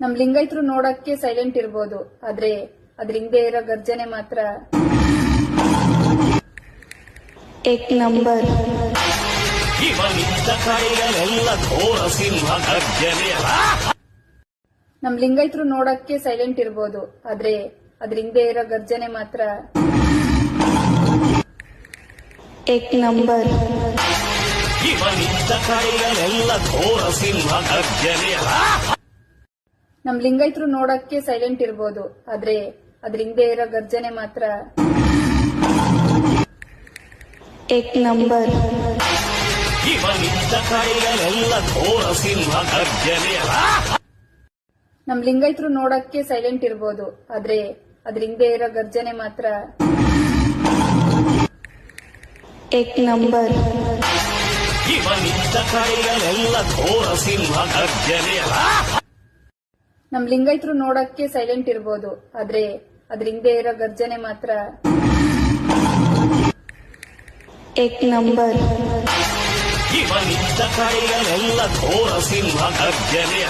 ನಮ್ ಲಿಂಗೈತ್ರು ನೋಡಕ್ಕೆ ಸೈಲೆಂಟ್ ಇರ್ಬೋದು, ಆದ್ರೆ ಅದ್ರ ಹಿಂದೆ ಇರೋ ಗರ್ಜನೆ ಮಾತ್ರ ಏಕ್ ನಂಬರ್. ಇವನಿದ್ದ ಕಡೆಯಲ್ಲೆಲ್ಲ ಘೋರ ಸಿಂಹ ಗರ್ಜನೆ. ನಮ್ ಲಿಂಗೈತ್ರು ನೋಡಕ್ಕೆ ಸೈಲೆಂಟ್ ಇರ್ಬೋದು, ಆದ್ರೆ ಅದ್ರ ಹಿಂದೆ ಇರೋ ಗರ್ಜನೆ ಮಾತ್ರ ಏಕ್ ನಂಬರ್. ಇವನಿದ್ದ ಕಡೆಯಲ್ಲೆಲ್ಲ ಘೋರ ಸಿಂಹ ಗರ್ಜನೆ. ನಮ್ ಲಿಂಗೈತ್ರು ನೋಡಕ್ಕೆ ಸೈಲೆಂಟ್ ಇರ್ಬೋದು, ಆದ್ರೆ ಅದ್ರ ಹಿಂದೆ ಇರೋ ಗರ್ಜನೆ ಮಾತ್ರ ಏಕ್ ನಂಬರ್. ಇವನಿದ್ದ ಕಡೆಯಲ್ಲೆಲ್ಲ ಘೋರ ಸಿಂಹ ಗರ್ಜನೆ. ನಮ್ ಲಿಂಗೈತ್ರು ನೋಡಕ್ಕೆ ಸೈಲೆಂಟ್ ಇರ್ಬೋದು, ಆದ್ರೆ ಅದ್ರ ಹಿಂದೆ ಇರೋ ಗರ್ಜನೆ ಮಾತ್ರ ಏಕ್ ನಂಬರ್. ಇವನಿದ್ದ ಕಡೆಯಲ್ಲೆಲ್ಲ ಘೋರ ಸಿಂಹ ಗರ್ಜನೆ. ನಮ್ ಲಿಂಗೈತ್ರು ನೋಡಕ್ಕೆ ಸೈಲೆಂಟ್ ಇರ್ಬೋದು, ಆದ್ರೆ ಅದ್ರ ಹಿಂದೆ ಇರೋ ಗರ್ಜನೆ ಮಾತ್ರ ಏಕ್ ನಂಬರ್. ಇವನಿದ್ದ ಕಡೆಯಲ್ಲೆಲ್ಲ ಘೋರ ಸಿಂಹ ಗರ್ಜನೆ.